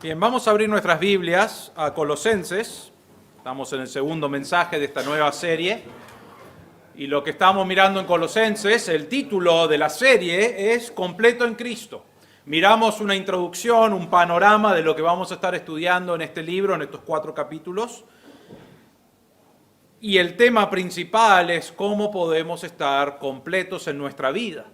Bien, vamos a abrir nuestras Biblias a Colosenses. Estamos en el segundo mensaje de esta nueva serie. Y lo que estamos mirando en Colosenses, el título de la serie es Completo en Cristo. Miramos una introducción, un panorama de lo que vamos a estar estudiando en este libro, en estos 4 capítulos. Y el tema principal es cómo podemos estar completos en nuestra vida.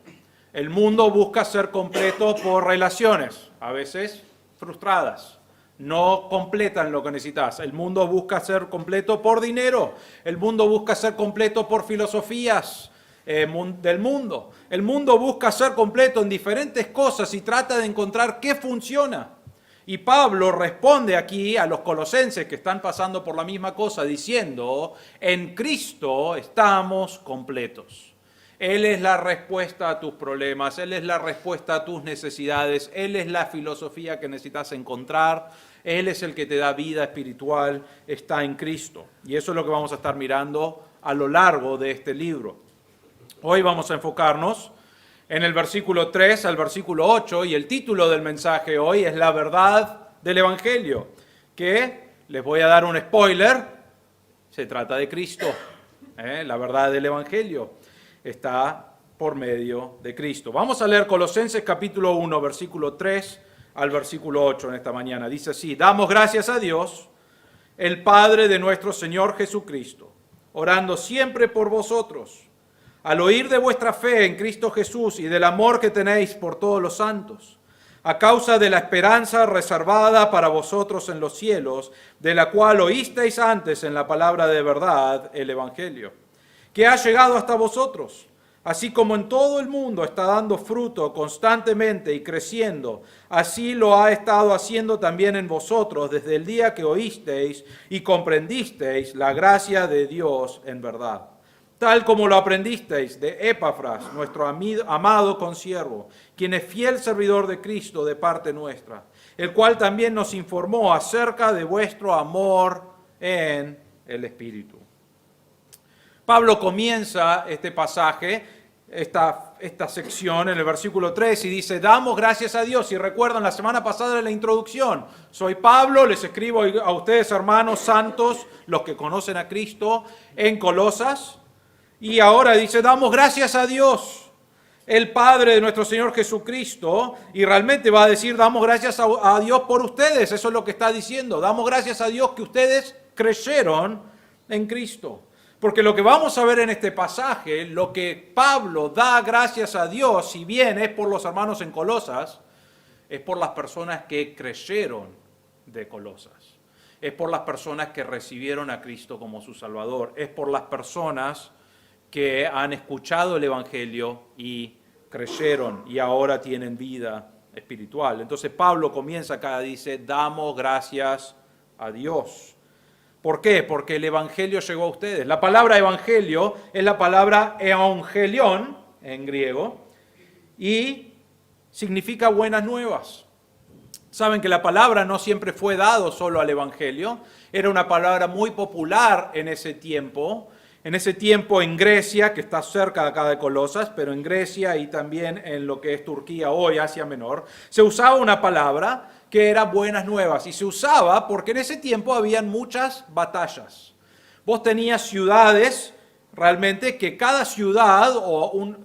El mundo busca ser completo por relaciones, a veces frustradas. No completan lo que necesitas. El mundo busca ser completo por dinero. El mundo busca ser completo por filosofías del mundo. El mundo busca ser completo en diferentes cosas y trata de encontrar qué funciona. Y Pablo responde aquí a los colosenses que están pasando por la misma cosa diciendo, en Cristo estamos completos. Él es la respuesta a tus problemas, Él es la respuesta a tus necesidades, Él es la filosofía que necesitas encontrar, Él es el que te da vida espiritual, está en Cristo. Y eso es lo que vamos a estar mirando a lo largo de este libro. Hoy vamos a enfocarnos en el versículo 3 al versículo 8, y el título del mensaje hoy es La verdad del Evangelio, que, les voy a dar un spoiler, se trata de Cristo. La verdad del Evangelio está por medio de Cristo. Vamos a leer Colosenses capítulo 1, versículo 3 al versículo 8 en esta mañana. Dice así: damos gracias a Dios, el Padre de nuestro Señor Jesucristo, orando siempre por vosotros, al oír de vuestra fe en Cristo Jesús y del amor que tenéis por todos los santos, a causa de la esperanza reservada para vosotros en los cielos, de la cual oísteis antes en la palabra de verdad, el Evangelio, que ha llegado hasta vosotros, así como en todo el mundo está dando fruto constantemente y creciendo, así lo ha estado haciendo también en vosotros desde el día que oísteis y comprendisteis la gracia de Dios en verdad. Tal como lo aprendisteis de Epafras, nuestro amado consiervo, quien es fiel servidor de Cristo de parte nuestra, el cual también nos informó acerca de vuestro amor en el Espíritu. Pablo comienza este pasaje, esta sección en el versículo 3 y dice, damos gracias a Dios. Y recuerdan la semana pasada en la introducción, soy Pablo, les escribo a ustedes hermanos santos, los que conocen a Cristo, en Colosas. Y ahora dice, damos gracias a Dios, el Padre de nuestro Señor Jesucristo, y realmente va a decir, damos gracias a Dios por ustedes, eso es lo que está diciendo, damos gracias a Dios que ustedes creyeron en Cristo. Porque lo que vamos a ver en este pasaje, lo que Pablo da gracias a Dios, si bien es por los hermanos en Colosas, es por las personas que creyeron de Colosas, es por las personas que recibieron a Cristo como su Salvador, es por las personas que han escuchado el Evangelio y creyeron y ahora tienen vida espiritual. Entonces Pablo comienza acá, dice, damos gracias a Dios. ¿Por qué? Porque el Evangelio llegó a ustedes. La palabra Evangelio es la palabra evangelion en griego y significa buenas nuevas. Saben que la palabra no siempre fue dado solo al Evangelio, era una palabra muy popular en ese tiempo en Grecia, que está cerca de acá de Colosas, pero en Grecia y también en lo que es Turquía hoy, Asia Menor, se usaba una palabra que era buenas nuevas, y se usaba porque en ese tiempo habían muchas batallas. Vos tenías ciudades, realmente, que cada ciudad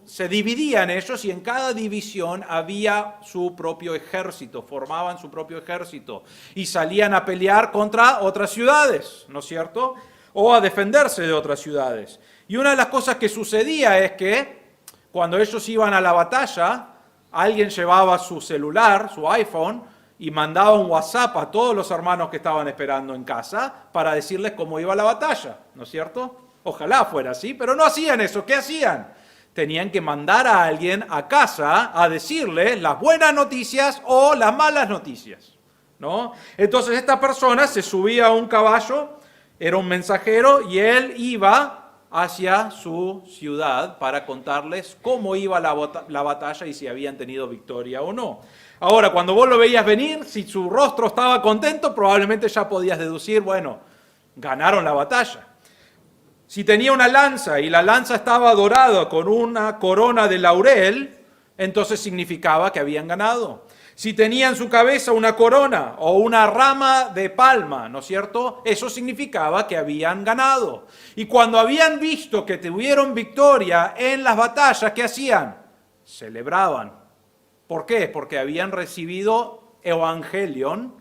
se dividía en ellos, y en cada división había su propio ejército, formaban su propio ejército, y salían a pelear contra otras ciudades, ¿no es cierto?, o a defenderse de otras ciudades. Y una de las cosas que sucedía es que cuando ellos iban a la batalla, alguien llevaba su celular, su iPhone, y mandaba un WhatsApp a todos los hermanos que estaban esperando en casa para decirles cómo iba la batalla, ¿no es cierto? Ojalá fuera así, pero no hacían eso. ¿Qué hacían? Tenían que mandar a alguien a casa a decirle las buenas noticias o las malas noticias, ¿no? Entonces esta persona se subía a un caballo, era un mensajero, y él iba hacia su ciudad para contarles cómo iba la batalla y si habían tenido victoria o no. Ahora, cuando vos lo veías venir, si su rostro estaba contento, probablemente ya podías deducir, bueno, ganaron la batalla. Si tenía una lanza y la lanza estaba dorada con una corona de laurel, entonces significaba que habían ganado. Si tenía en su cabeza una corona o una rama de palma, ¿no es cierto? Eso significaba que habían ganado. Y cuando habían visto que tuvieron victoria en las batallas, ¿qué hacían? Celebraban. ¿Por qué? Porque habían recibido evangelion,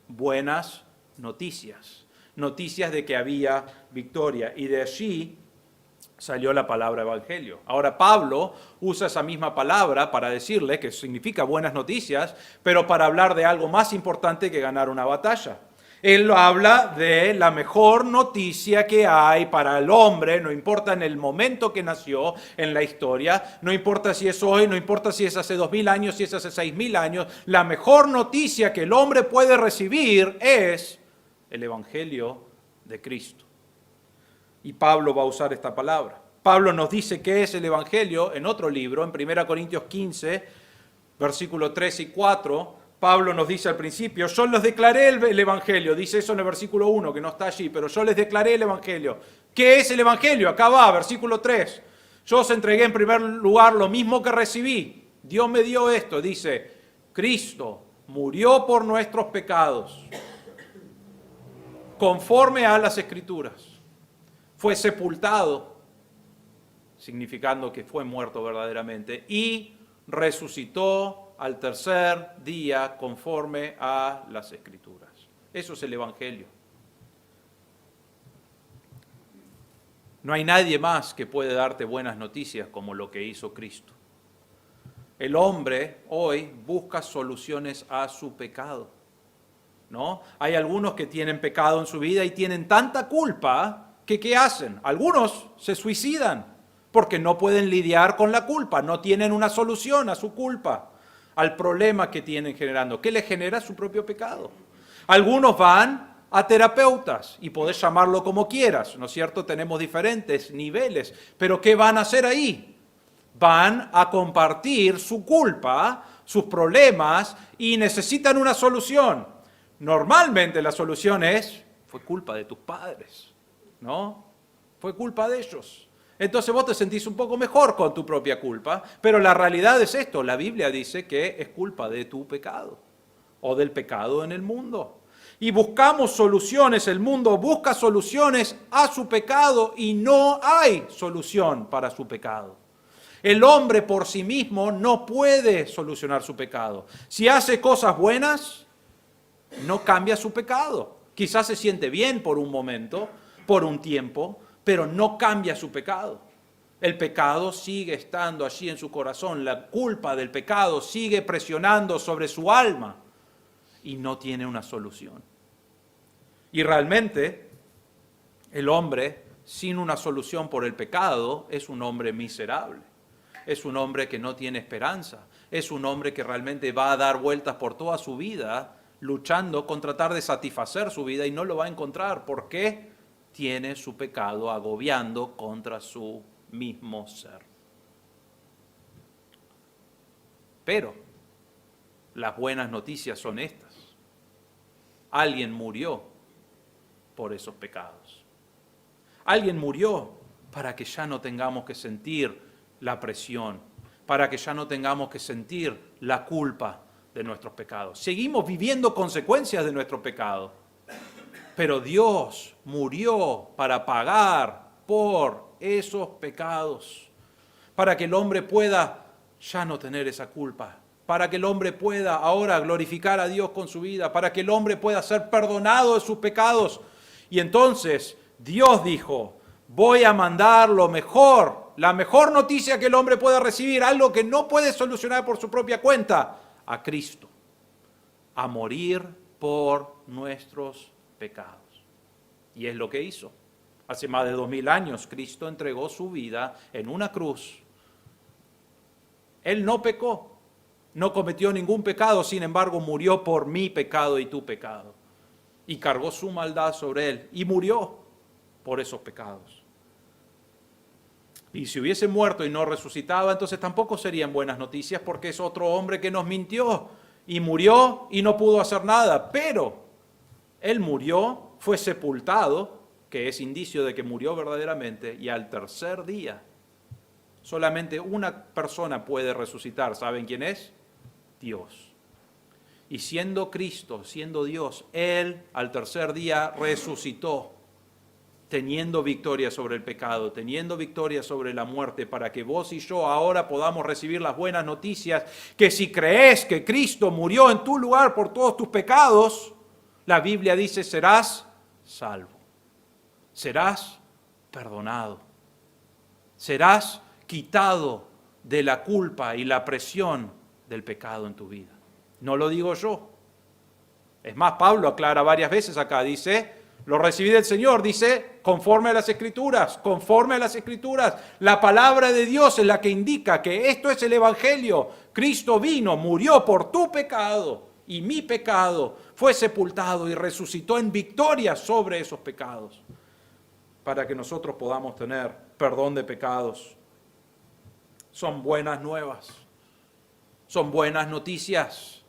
buenas noticias. Noticias de que había victoria. Y de allí salió la palabra evangelio. Ahora Pablo usa esa misma palabra para decirle que significa buenas noticias, pero para hablar de algo más importante que ganar una batalla. Él habla de la mejor noticia que hay para el hombre, no importa en el momento que nació en la historia, no importa si es hoy, no importa si es hace 2000 años, si es hace 6000 años, la mejor noticia que el hombre puede recibir es el evangelio de Cristo. Y Pablo va a usar esta palabra. Pablo nos dice qué es el evangelio en otro libro, en 1 Corintios 15, versículos 3 y 4. Pablo nos dice al principio, yo les declaré el evangelio, dice eso en el versículo 1, que no está allí, pero yo les declaré el evangelio. ¿Qué es el evangelio? Acá va, versículo 3. Yo os entregué en primer lugar lo mismo que recibí. Dios me dio esto, dice, Cristo murió por nuestros pecados, conforme a las Escrituras. Fue sepultado, significando que fue muerto verdaderamente, y resucitó al tercer día conforme a las Escrituras. Eso es el evangelio. No hay nadie más que puede darte buenas noticias como lo que hizo Cristo. El hombre hoy busca soluciones a su pecado, ¿no? Hay algunos que tienen pecado en su vida y tienen tanta culpa que ¿qué hacen? Algunos se suicidan porque no pueden lidiar con la culpa, no tienen una solución a su culpa, al problema que tienen generando. ¿Qué les genera? Su propio pecado. Algunos van a terapeutas, y podés llamarlo como quieras, ¿no es cierto? Tenemos diferentes niveles, pero ¿qué van a hacer ahí? Van a compartir su culpa, sus problemas, y necesitan una solución. Normalmente la solución es, fue culpa de tus padres, ¿no? Fue culpa de ellos. Entonces vos te sentís un poco mejor con tu propia culpa, pero la realidad es esto, la Biblia dice que es culpa de tu pecado o del pecado en el mundo. Y buscamos soluciones, el mundo busca soluciones a su pecado y no hay solución para su pecado. El hombre por sí mismo no puede solucionar su pecado. Si hace cosas buenas, no cambia su pecado. Quizás se siente bien por un momento, por un tiempo, pero no cambia su pecado. El pecado sigue estando allí en su corazón, la culpa del pecado sigue presionando sobre su alma y no tiene una solución. Y realmente el hombre sin una solución por el pecado es un hombre miserable, es un hombre que no tiene esperanza, es un hombre que realmente va a dar vueltas por toda su vida luchando con tratar de satisfacer su vida y no lo va a encontrar. ¿Por qué? Tiene su pecado agobiando contra su mismo ser. Pero las buenas noticias son estas. Alguien murió por esos pecados. Alguien murió para que ya no tengamos que sentir la presión, para que ya no tengamos que sentir la culpa de nuestros pecados. Seguimos viviendo consecuencias de nuestro pecado. Pero Dios murió para pagar por esos pecados, para que el hombre pueda ya no tener esa culpa, para que el hombre pueda ahora glorificar a Dios con su vida, para que el hombre pueda ser perdonado de sus pecados. Y entonces Dios dijo, voy a mandar lo mejor, la mejor noticia que el hombre pueda recibir, algo que no puede solucionar por su propia cuenta, a Cristo, a morir por nuestros pecados. Y es lo que hizo. Hace más de 2000 años Cristo entregó su vida en una cruz. Él no pecó, no cometió ningún pecado, sin embargo murió por mi pecado y tu pecado. Y cargó su maldad sobre él y murió por esos pecados. Y si hubiese muerto y no resucitaba, entonces tampoco serían buenas noticias porque es otro hombre que nos mintió y murió y no pudo hacer nada. Pero él murió, fue sepultado, que es indicio de que murió verdaderamente, y al tercer día solamente una persona puede resucitar. ¿Saben quién es? Dios. Y siendo Cristo, siendo Dios, Él al tercer día resucitó, teniendo victoria sobre el pecado, teniendo victoria sobre la muerte, para que vos y yo ahora podamos recibir las buenas noticias, que si crees que Cristo murió en tu lugar por todos tus pecados, la Biblia dice, serás salvo, serás perdonado, serás quitado de la culpa y la presión del pecado en tu vida. No lo digo yo. Es más, Pablo aclara varias veces acá, dice, lo recibí del Señor, dice, conforme a las Escrituras, conforme a las Escrituras. La palabra de Dios es la que indica que esto es el Evangelio. Cristo vino, murió por tu pecado y mi pecado, fue sepultado y resucitó en victoria sobre esos pecados, para que nosotros podamos tener perdón de pecados. Son buenas nuevas, son buenas noticias.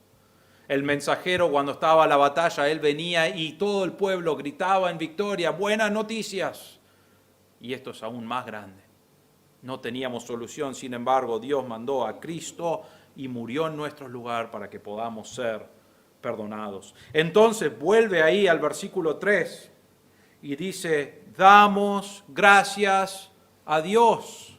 El mensajero, cuando estaba la batalla, él venía y todo el pueblo gritaba en victoria, buenas noticias. Y esto es aún más grande. No teníamos solución, sin embargo, Dios mandó a Cristo y murió en nuestro lugar para que podamos ser perdonados. Entonces vuelve ahí al versículo 3 y dice, damos gracias a Dios.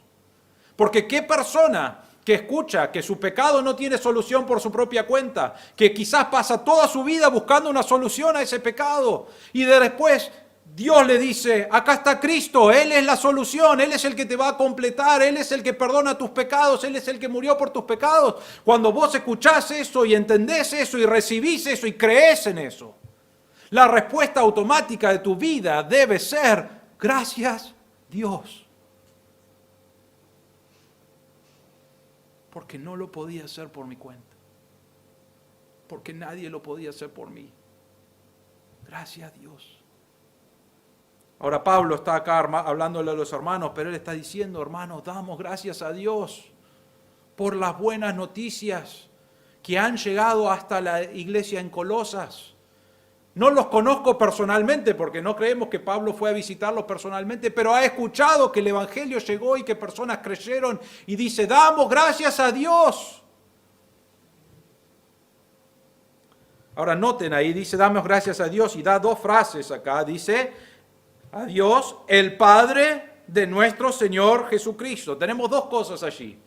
Porque ¿qué persona que escucha que su pecado no tiene solución por su propia cuenta, que quizás pasa toda su vida buscando una solución a ese pecado, y después Dios le dice, acá está Cristo, Él es la solución, Él es el que te va a completar, Él es el que perdona tus pecados, Él es el que murió por tus pecados? Cuando vos escuchás eso y entendés eso y recibís eso y creés en eso, la respuesta automática de tu vida debe ser, gracias Dios. Porque no lo podía hacer por mi cuenta. Porque nadie lo podía hacer por mí. Gracias a Dios. Ahora Pablo está acá hablándole a los hermanos, pero él está diciendo, hermanos, damos gracias a Dios por las buenas noticias que han llegado hasta la iglesia en Colosas. No los conozco personalmente porque no creemos que Pablo fue a visitarlos personalmente, pero ha escuchado que el Evangelio llegó y que personas creyeron y dice, damos gracias a Dios. Ahora noten ahí, dice, damos gracias a Dios y da dos frases acá. Dice, a Dios, el Padre de nuestro Señor Jesucristo. Tenemos dos cosas allí.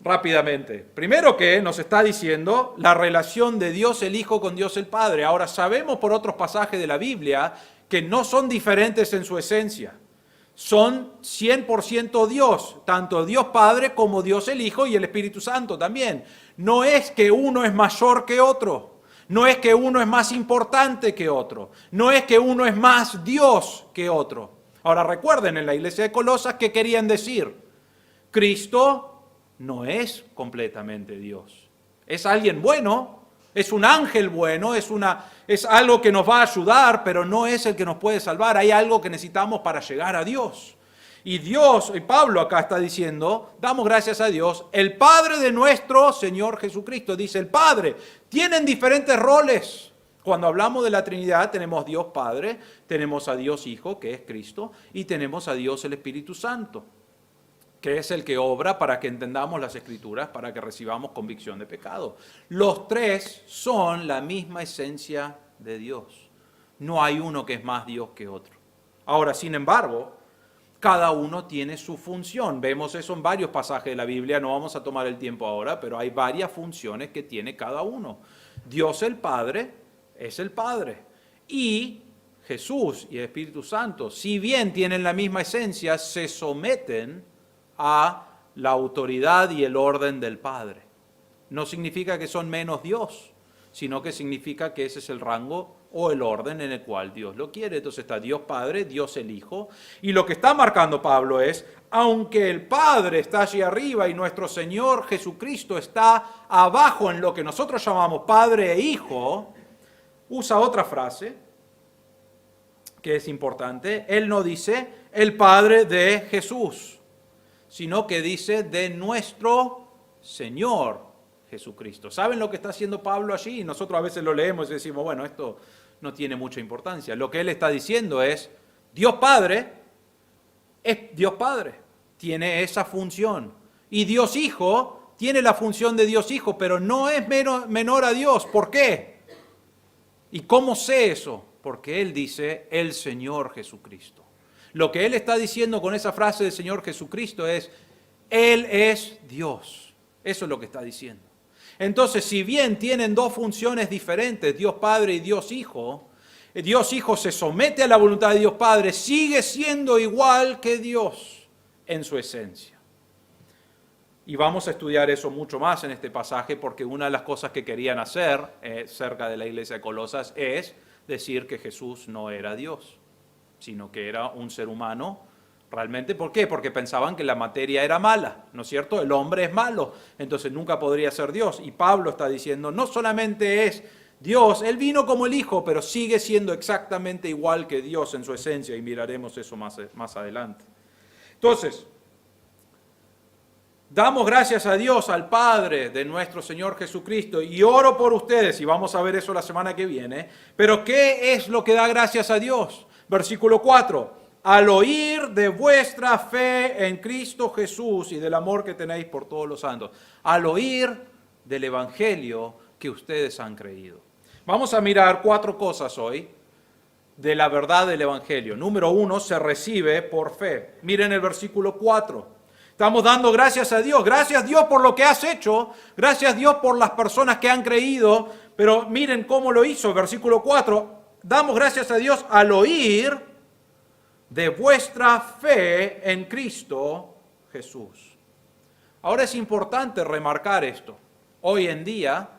Rápidamente. Primero que nos está diciendo la relación de Dios el Hijo con Dios el Padre. Ahora sabemos por otros pasajes de la Biblia que no son diferentes en su esencia. Son 100% Dios, tanto Dios Padre como Dios el Hijo y el Espíritu Santo también. No es que uno es mayor que otro. No es que uno es más importante que otro. No es que uno es más Dios que otro. Ahora recuerden en la iglesia de Colosas ¿qué querían decir? Cristo no es completamente Dios. Es alguien bueno, es un ángel bueno, es algo que nos va a ayudar, pero no es el que nos puede salvar. Hay algo que necesitamos para llegar a Dios. Y Dios, y Pablo acá está diciendo, damos gracias a Dios, el Padre de nuestro Señor Jesucristo. Dice el Padre, tienen diferentes roles. Cuando hablamos de la Trinidad tenemos Dios Padre, tenemos a Dios Hijo, que es Cristo, y tenemos a Dios el Espíritu Santo, que es el que obra para que entendamos las Escrituras, para que recibamos convicción de pecado. Los tres son la misma esencia de Dios. No hay uno que es más Dios que otro. Ahora, sin embargo, cada uno tiene su función. Vemos eso en varios pasajes de la Biblia, no vamos a tomar el tiempo ahora, pero hay varias funciones que tiene cada uno. Dios el Padre es el Padre. Y Jesús y el Espíritu Santo, si bien tienen la misma esencia, se someten a la autoridad y el orden del Padre. No significa que son menos Dios, sino que significa que ese es el rango o el orden en el cual Dios lo quiere. Entonces está Dios Padre, Dios el Hijo, y lo que está marcando Pablo es, aunque el Padre está allí arriba y nuestro Señor Jesucristo está abajo en lo que nosotros llamamos Padre e Hijo, usa otra frase que es importante. Él no dice el Padre de Jesús, sino que dice de nuestro Señor Jesucristo. ¿Saben lo que está haciendo Pablo allí? Nosotros a veces lo leemos y decimos, bueno, esto no tiene mucha importancia. Lo que él está diciendo es, Dios Padre es Dios Padre, tiene esa función. Y Dios Hijo tiene la función de Dios Hijo, pero no es menor a Dios. ¿Por qué? ¿Y cómo sé eso? Porque Él dice, el Señor Jesucristo. Lo que Él está diciendo con esa frase del Señor Jesucristo es, Él es Dios. Eso es lo que está diciendo. Entonces, si bien tienen dos funciones diferentes, Dios Padre y Dios Hijo se somete a la voluntad de Dios Padre, sigue siendo igual que Dios en su esencia. Y vamos a estudiar eso mucho más en este pasaje, porque una de las cosas que querían hacer cerca de la iglesia de Colosas es decir que Jesús no era Dios, sino que era un ser humano realmente. ¿Por qué? Porque pensaban que la materia era mala, ¿no es cierto? El hombre es malo, entonces nunca podría ser Dios. Y Pablo está diciendo, no solamente es Dios, Él vino como el Hijo, pero sigue siendo exactamente igual que Dios en su esencia, y miraremos eso más adelante. Entonces, damos gracias a Dios, al Padre de nuestro Señor Jesucristo, y oro por ustedes, y vamos a ver eso la semana que viene. Pero ¿qué es lo que da gracias a Dios? Versículo 4. Al oír de vuestra fe en Cristo Jesús y del amor que tenéis por todos los santos. Al oír del Evangelio que ustedes han creído. Vamos a mirar 4 cosas hoy de la verdad del Evangelio. Número 1, se recibe por fe. Miren el versículo 4. Estamos dando gracias a Dios. Gracias Dios por lo que has hecho. Gracias Dios por las personas que han creído. Pero miren cómo lo hizo. Versículo 4. Damos gracias a Dios al oír de vuestra fe en Cristo Jesús. Ahora es importante remarcar esto. Hoy en día,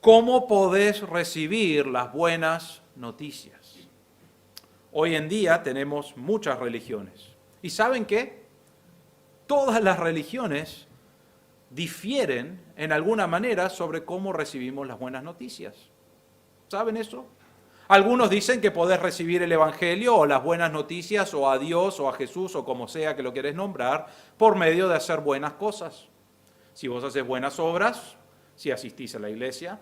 ¿cómo podés recibir las buenas noticias? Hoy en día tenemos muchas religiones. ¿Y saben qué? Todas las religiones difieren en alguna manera sobre cómo recibimos las buenas noticias. ¿Saben eso? Algunos dicen que podés recibir el Evangelio o las buenas noticias o a Dios o a Jesús o como sea que lo quieres nombrar por medio de hacer buenas cosas. Si vos haces buenas obras, si asistís a la iglesia.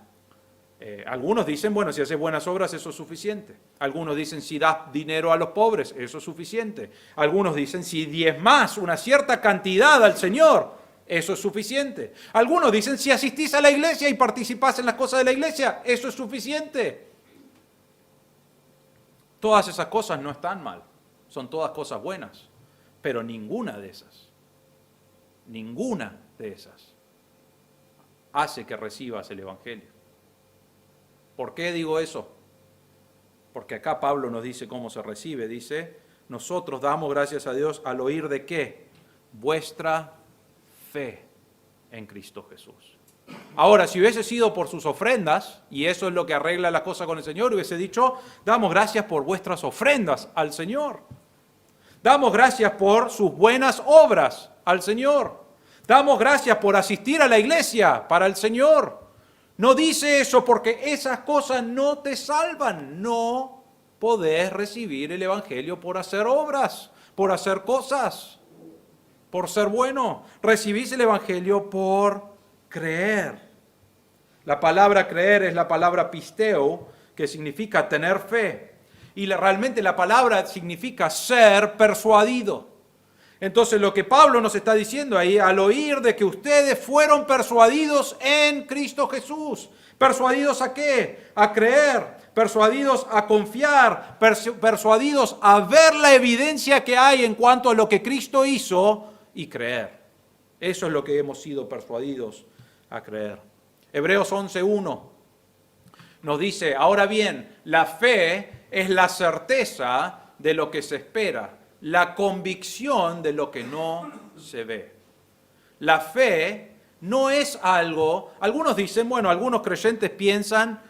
Algunos dicen, bueno, si haces buenas obras eso es suficiente. Algunos dicen, si das dinero a los pobres, eso es suficiente. Algunos dicen, si diezmás una cierta cantidad al Señor, eso es suficiente. Algunos dicen, si asistís a la iglesia y participás en las cosas de la iglesia, eso es suficiente. Todas esas cosas no están mal, son todas cosas buenas, pero ninguna de esas hace que recibas el Evangelio. ¿Por qué digo eso? Porque acá Pablo nos dice cómo se recibe. Dice, nosotros damos gracias a Dios al oír de ¿qué? Vuestra fe en Cristo Jesús. Ahora, si hubiese sido por sus ofrendas, y eso es lo que arregla la cosa con el Señor, hubiese dicho, damos gracias por vuestras ofrendas al Señor. Damos gracias por sus buenas obras al Señor. Damos gracias por asistir a la iglesia para el Señor. No dice eso porque esas cosas no te salvan. No podés recibir el Evangelio por hacer obras, por hacer cosas, por ser bueno. Recibís el Evangelio por creer. La palabra creer es la palabra pisteo, que significa tener fe. Y realmente la palabra significa ser persuadido. Entonces lo que Pablo nos está diciendo ahí, al oír de que ustedes fueron persuadidos en Cristo Jesús. ¿Persuadidos a qué? A creer, persuadidos a confiar, persuadidos a ver la evidencia que hay en cuanto a lo que Cristo hizo y creer. Eso es lo que hemos sido persuadidos a creer. Hebreos 11:1 nos dice, ahora bien, la fe es la certeza de lo que se espera, la convicción de lo que no se ve. La fe no es algo, algunos dicen, bueno, algunos creyentes piensan,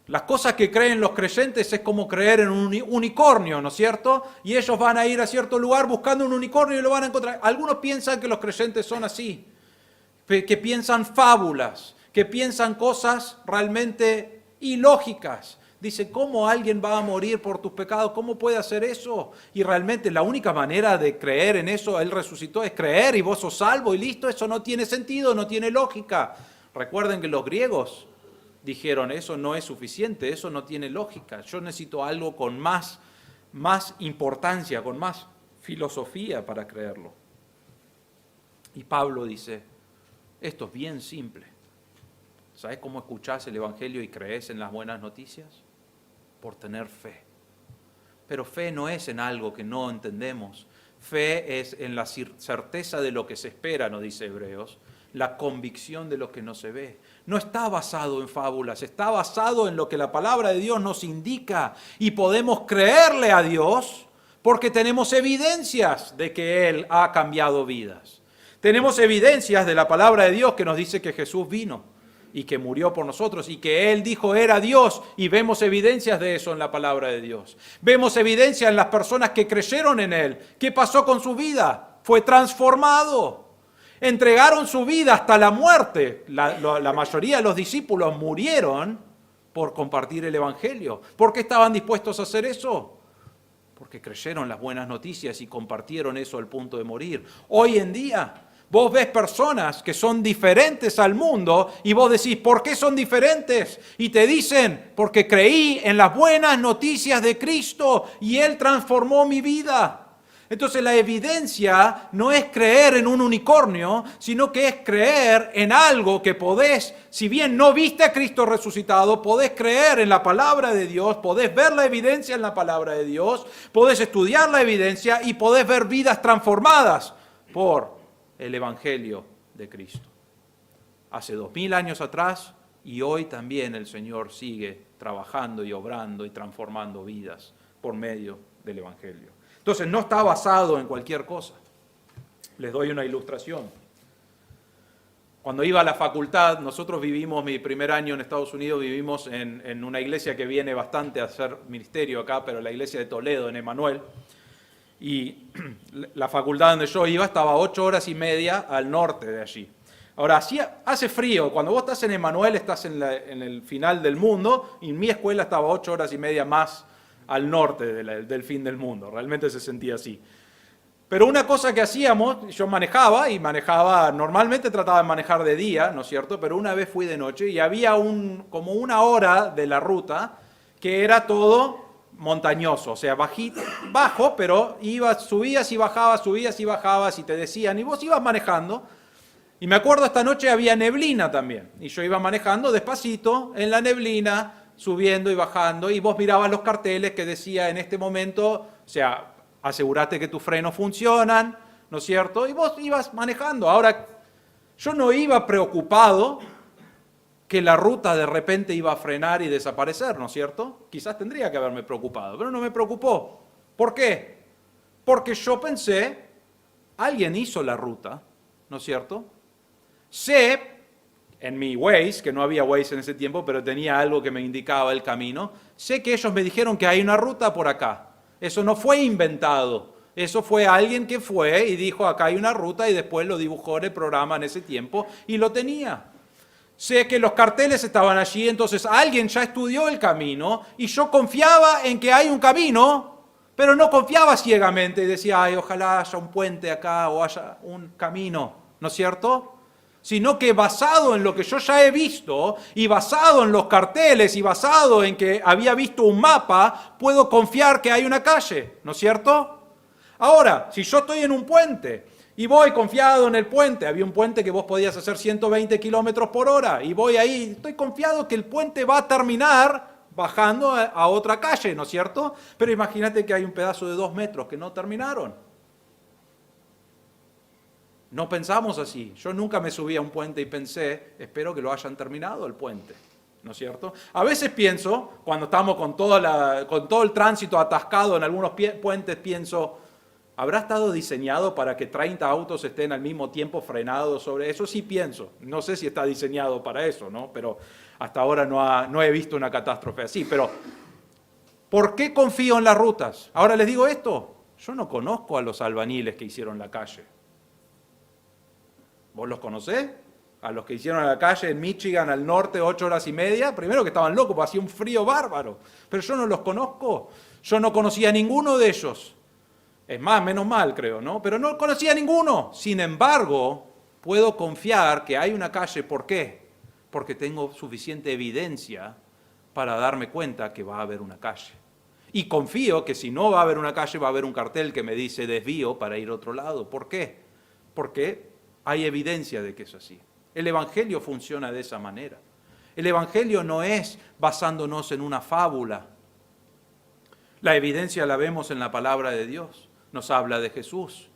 las cosas que creen los creyentes es como creer en un unicornio, ¿no es cierto? Y ellos van a ir a cierto lugar buscando un unicornio y lo van a encontrar. Algunos piensan que los creyentes son así, que piensan fábulas, que piensan cosas realmente ilógicas. Dice, ¿cómo alguien va a morir por tus pecados? ¿Cómo puede hacer eso? Y realmente la única manera de creer en eso, Él resucitó, es creer y vos sos salvo y listo. Eso no tiene sentido, no tiene lógica. Recuerden que los griegos dijeron, eso no es suficiente, eso no tiene lógica. Yo necesito algo con más importancia, con más filosofía para creerlo. Y Pablo dice, esto es bien simple. ¿Sabes cómo escuchás el Evangelio y crees en las buenas noticias? Por tener fe. Pero fe no es en algo que no entendemos. Fe es en la certeza de lo que se espera, nos dice Hebreos, la convicción de lo que no se ve. No está basado en fábulas, está basado en lo que la palabra de Dios nos indica y podemos creerle a Dios porque tenemos evidencias de que Él ha cambiado vidas. Tenemos evidencias de la palabra de Dios que nos dice que Jesús vino y que murió por nosotros y que Él dijo era Dios, y vemos evidencias de eso en la palabra de Dios. Vemos evidencias en las personas que creyeron en Él. ¿Qué pasó con su vida? Fue transformado. Entregaron su vida hasta la muerte. La mayoría de los discípulos murieron por compartir el Evangelio. ¿Por qué estaban dispuestos a hacer eso? Porque creyeron las buenas noticias y compartieron eso al punto de morir. Hoy en día vos ves personas que son diferentes al mundo y vos decís, ¿por qué son diferentes? Y te dicen, porque creí en las buenas noticias de Cristo y Él transformó mi vida. Entonces la evidencia no es creer en un unicornio, sino que es creer en algo que podés, si bien no viste a Cristo resucitado, podés creer en la palabra de Dios, podés ver la evidencia en la palabra de Dios, podés estudiar la evidencia y podés ver vidas transformadas por el Evangelio de Cristo. Hace 2000 años atrás y hoy también el Señor sigue trabajando y obrando y transformando vidas por medio del Evangelio. Entonces no está basado en cualquier cosa. Les doy una ilustración. Cuando iba a la facultad, nosotros vivimos, mi primer año en Estados Unidos, vivimos en una iglesia que viene bastante a hacer ministerio acá, pero la iglesia de Toledo, en Emanuel. Y la facultad donde yo iba estaba 8 horas y media al norte de allí. Ahora, hace frío. Cuando vos estás en Emanuel, estás en el final del mundo, y mi escuela estaba 8 horas y media más al norte del fin del mundo. Realmente se sentía así. Pero una cosa que hacíamos, yo manejaba, normalmente trataba de manejar de día, ¿no es cierto? Pero una vez fui de noche y había como 1 hora de la ruta que era todo montañoso, o sea, bajo, pero subías y bajabas y te decían, y vos ibas manejando, y me acuerdo esta noche había neblina también, y yo iba manejando despacito en la neblina, subiendo y bajando, y vos mirabas los carteles que decía en este momento, o sea, asegurate que tus frenos funcionan, ¿no es cierto? Y vos ibas manejando. Ahora, yo no iba preocupado que la ruta de repente iba a frenar y desaparecer, ¿no es cierto? Quizás tendría que haberme preocupado, pero no me preocupó. ¿Por qué? Porque yo pensé, alguien hizo la ruta, ¿no es cierto? Sé, en mi Waze, que no había Waze en ese tiempo, pero tenía algo que me indicaba el camino, sé que ellos me dijeron que hay una ruta por acá. Eso no fue inventado. Eso fue alguien que fue y dijo, acá hay una ruta, y después lo dibujó en el programa en ese tiempo y lo tenía. Sé que los carteles estaban allí, entonces alguien ya estudió el camino y yo confiaba en que hay un camino, pero no confiaba ciegamente y decía, ay, ojalá haya un puente acá o haya un camino, ¿no es cierto? Sino que basado en lo que yo ya he visto y basado en los carteles y basado en que había visto un mapa, puedo confiar que hay una calle, ¿no es cierto? Ahora, si yo estoy en un puente y voy confiado en el puente, había un puente que vos podías hacer 120 kilómetros por hora, y voy ahí, estoy confiado que el puente va a terminar bajando a otra calle, ¿no es cierto? Pero imagínate que hay un pedazo de 2 metros que no terminaron. No pensamos así. Yo nunca me subí a un puente y pensé, espero que lo hayan terminado el puente, ¿no es cierto? A veces pienso, cuando estamos con todo el tránsito atascado en algunos puentes, pienso, ¿habrá estado diseñado para que 30 autos estén al mismo tiempo frenados sobre eso? Sí pienso. No sé si está diseñado para eso, ¿no? Pero hasta ahora no he visto una catástrofe así. Pero, ¿por qué confío en las rutas? Ahora les digo esto. Yo no conozco a los albañiles que hicieron la calle. ¿Vos los conocés? A los que hicieron la calle en Michigan al norte 8 horas y media. Primero que estaban locos, porque hacía un frío bárbaro. Pero yo no los conozco. Yo no conocía a ninguno de ellos. Es más, menos mal creo, ¿no? Pero no conocía a ninguno. Sin embargo, puedo confiar que hay una calle. ¿Por qué? Porque tengo suficiente evidencia para darme cuenta que va a haber una calle. Y confío que si no va a haber una calle, va a haber un cartel que me dice desvío para ir a otro lado. ¿Por qué? Porque hay evidencia de que es así. El Evangelio funciona de esa manera. El Evangelio no es basándonos en una fábula. La evidencia la vemos en la palabra de Dios. Nos habla de Jesús,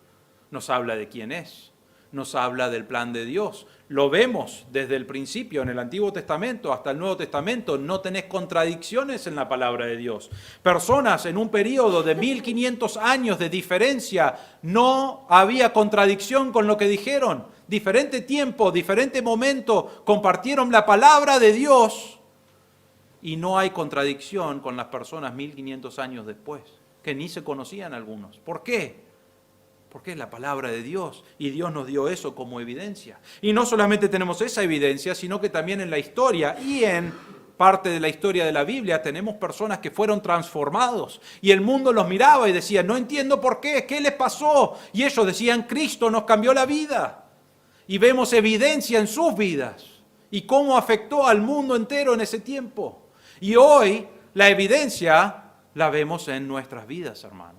nos habla de quién es, nos habla del plan de Dios. Lo vemos desde el principio, en el Antiguo Testamento hasta el Nuevo Testamento. No tenés contradicciones en la palabra de Dios. Personas en un periodo de 1500 años de diferencia, no había contradicción con lo que dijeron. Diferente tiempo, diferente momento, compartieron la palabra de Dios y no hay contradicción con las personas 1500 años después, que ni se conocían algunos. ¿Por qué? Porque es la palabra de Dios y Dios nos dio eso como evidencia. Y no solamente tenemos esa evidencia, sino que también en la historia y en parte de la historia de la Biblia tenemos personas que fueron transformados y el mundo los miraba y decía, no entiendo por qué les pasó. Y ellos decían, Cristo nos cambió la vida. Y vemos evidencia en sus vidas y cómo afectó al mundo entero en ese tiempo. Y hoy la evidencia la vemos en nuestras vidas, hermanos.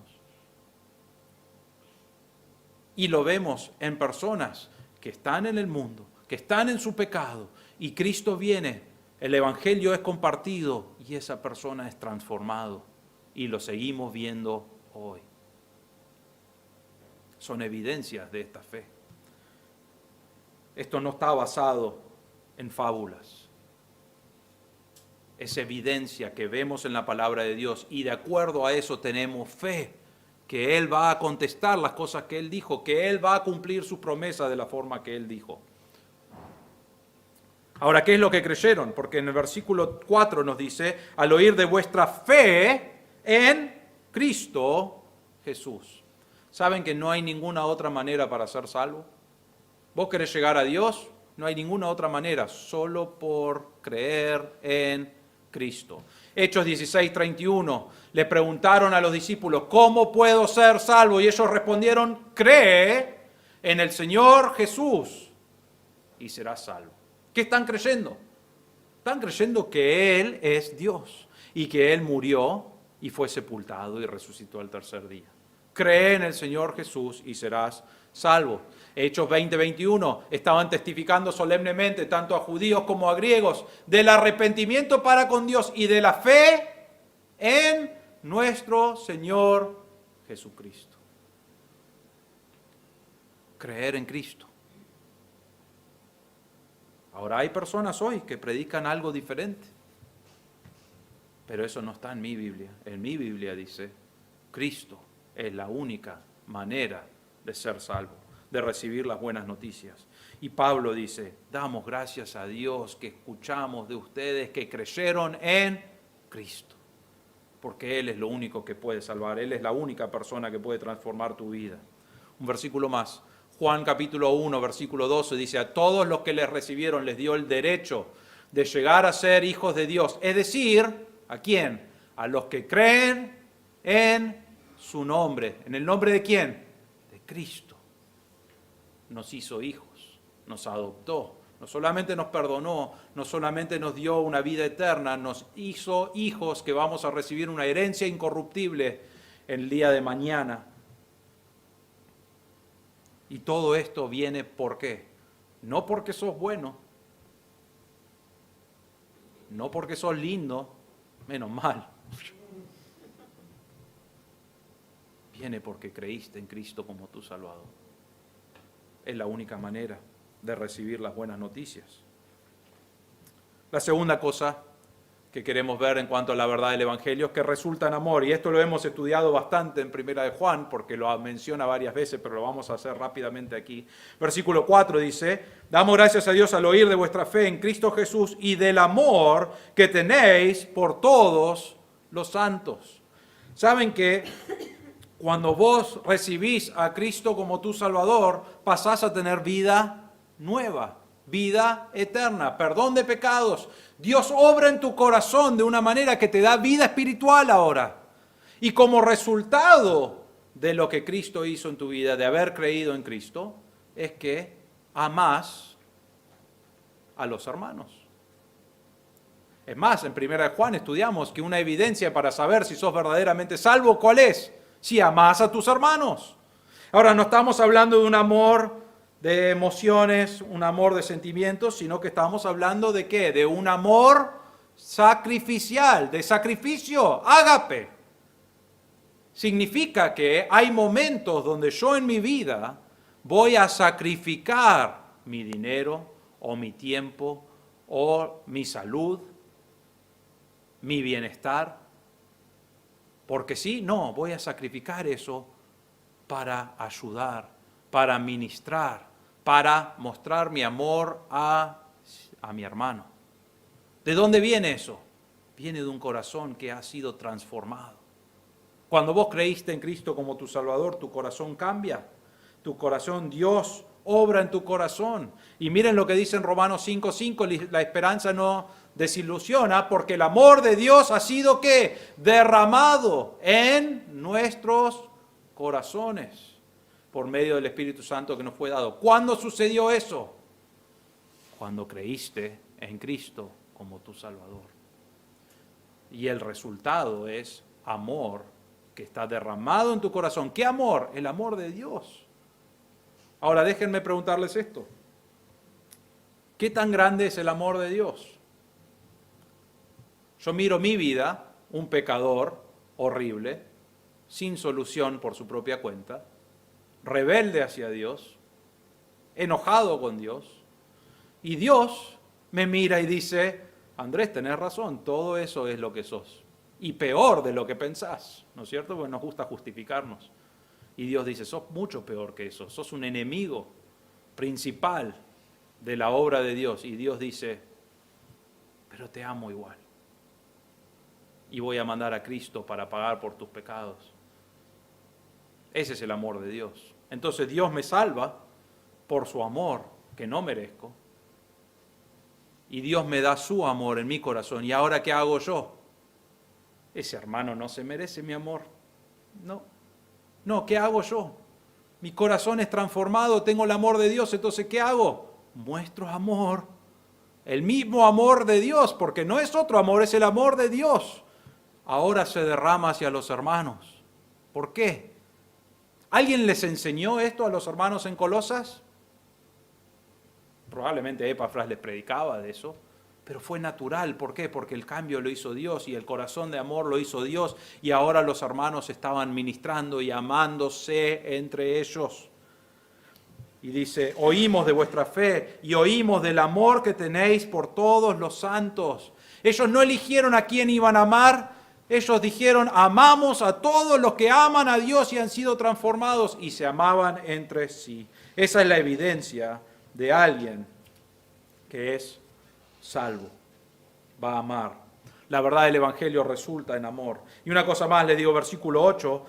Y lo vemos en personas que están en el mundo, que están en su pecado, y Cristo viene, el Evangelio es compartido, y esa persona es transformado, y lo seguimos viendo hoy. Son evidencias de esta fe. Esto no está basado en fábulas. Es evidencia que vemos en la palabra de Dios, y de acuerdo a eso tenemos fe, que Él va a contestar las cosas que Él dijo, que Él va a cumplir sus promesas de la forma que Él dijo. Ahora, ¿qué es lo que creyeron? Porque en el versículo 4 nos dice, al oír de vuestra fe en Cristo Jesús. ¿Saben que no hay ninguna otra manera para ser salvo? ¿Vos querés llegar a Dios? No hay ninguna otra manera, solo por creer en Cristo. Hechos 16:31, le preguntaron a los discípulos, ¿cómo puedo ser salvo? Y ellos respondieron, cree en el Señor Jesús y serás salvo. ¿Qué están creyendo? Están creyendo que Él es Dios y que Él murió y fue sepultado y resucitó al tercer día. Cree en el Señor Jesús y serás salvo. Hechos 20:21, estaban testificando solemnemente tanto a judíos como a griegos del arrepentimiento para con Dios y de la fe en nuestro Señor Jesucristo. Creer en Cristo. Ahora hay personas hoy que predican algo diferente, pero eso no está en mi Biblia. En mi Biblia dice, Cristo es la única manera de ser salvo, de recibir las buenas noticias. Y Pablo dice, damos gracias a Dios que escuchamos de ustedes que creyeron en Cristo, porque Él es lo único que puede salvar, Él es la única persona que puede transformar tu vida. Un versículo más, Juan capítulo 1, versículo 12, dice, a todos los que les recibieron les dio el derecho de llegar a ser hijos de Dios, es decir, ¿a quién? A los que creen en su nombre. ¿En el nombre de quién? De Cristo. Nos hizo hijos, nos adoptó, no solamente nos perdonó, no solamente nos dio una vida eterna, nos hizo hijos que vamos a recibir una herencia incorruptible el día de mañana. Y todo esto viene, ¿por qué? No porque sos bueno, no porque sos lindo, menos mal. Viene porque creíste en Cristo como tu Salvador. Es la única manera de recibir las buenas noticias. La segunda cosa que queremos ver en cuanto a la verdad del Evangelio es que resulta en amor, y esto lo hemos estudiado bastante en Primera de Juan, porque lo menciona varias veces, pero lo vamos a hacer rápidamente aquí. Versículo 4 dice, damos gracias a Dios al oír de vuestra fe en Cristo Jesús y del amor que tenéis por todos los santos. ¿Saben que cuando vos recibís a Cristo como tu Salvador, pasás a tener vida nueva, vida eterna, perdón de pecados? Dios obra en tu corazón de una manera que te da vida espiritual ahora. Y como resultado de lo que Cristo hizo en tu vida, de haber creído en Cristo, es que amás a los hermanos. Es más, en 1 Juan estudiamos que una evidencia para saber si sos verdaderamente salvo, ¿cuál es? Si amás a tus hermanos. Ahora, no estamos hablando de un amor de emociones, un amor de sentimientos, sino que estamos hablando de ¿qué? De un amor sacrificial, de sacrificio, ágape. Significa que hay momentos donde yo en mi vida voy a sacrificar mi dinero o mi tiempo o mi salud, mi bienestar. Porque sí, no, voy a sacrificar eso para ayudar, para ministrar, para mostrar mi amor a mi hermano. ¿De dónde viene eso? Viene de un corazón que ha sido transformado. Cuando vos creíste en Cristo como tu Salvador, tu corazón cambia. Tu corazón, Dios obra en tu corazón. Y miren lo que dice en Romanos 5:5, la esperanza no desilusiona, porque el amor de Dios ha sido ¿qué? Derramado en nuestros corazones por medio del Espíritu Santo que nos fue dado. ¿Cuándo sucedió eso? Cuando creíste en Cristo como tu Salvador. Y el resultado es amor que está derramado en tu corazón. ¿Qué amor? El amor de Dios. Ahora déjenme preguntarles esto. ¿Qué tan grande es el amor de Dios? Yo miro mi vida, un pecador horrible, sin solución por su propia cuenta, rebelde hacia Dios, enojado con Dios, y Dios me mira y dice, Andrés, tenés razón, todo eso es lo que sos, y peor de lo que pensás, ¿no es cierto? Porque nos gusta justificarnos. Y Dios dice, sos mucho peor que eso, sos un enemigo principal de la obra de Dios. Y Dios dice, pero te amo igual. Y voy a mandar a Cristo para pagar por tus pecados. Ese es el amor de Dios. Entonces Dios me salva por su amor, que no merezco. Y Dios me da su amor en mi corazón. ¿Y ahora qué hago yo? Ese hermano no se merece mi amor. No, ¿qué hago yo? Mi corazón es transformado, tengo el amor de Dios, entonces ¿qué hago? Muestro amor, el mismo amor de Dios, porque no es otro amor, es el amor de Dios. Ahora se derrama hacia los hermanos. ¿Por qué? ¿Alguien les enseñó esto a los hermanos en Colosas? Probablemente Epafras les predicaba de eso. Pero fue natural, ¿por qué? Porque el cambio lo hizo Dios y el corazón de amor lo hizo Dios y ahora los hermanos estaban ministrando y amándose entre ellos. Y dice, oímos de vuestra fe y oímos del amor que tenéis por todos los santos. Ellos no eligieron a quién iban a amar, ellos dijeron, amamos a todos los que aman a Dios y han sido transformados y se amaban entre sí. Esa es la evidencia de alguien que es salvo, va a amar. La verdad del Evangelio resulta en amor. Y una cosa más, les digo, versículo 8,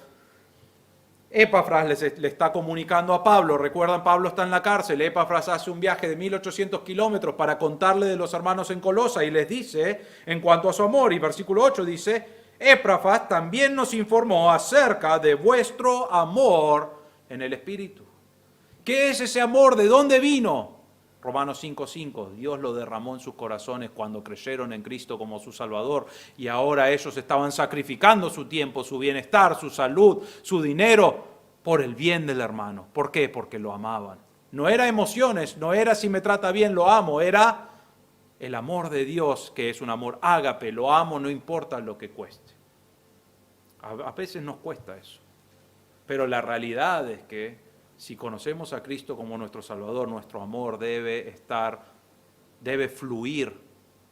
Epafras le está comunicando a Pablo, recuerdan, Pablo está en la cárcel, Epafras hace un viaje de 1800 kilómetros para contarle de los hermanos en Colosa y les dice, en cuanto a su amor, y versículo 8 dice, Epafras también nos informó acerca de vuestro amor en el Espíritu. ¿Qué es ese amor? ¿De dónde vino? Romanos 5:5, Dios lo derramó en sus corazones cuando creyeron en Cristo como su Salvador y ahora ellos estaban sacrificando su tiempo, su bienestar, su salud, su dinero por el bien del hermano. ¿Por qué? Porque lo amaban. No era emociones, no era si me trata bien lo amo, era el amor de Dios que es un amor ágape, lo amo no importa lo que cueste. A veces nos cuesta eso, pero la realidad es que si conocemos a Cristo como nuestro Salvador, nuestro amor debe fluir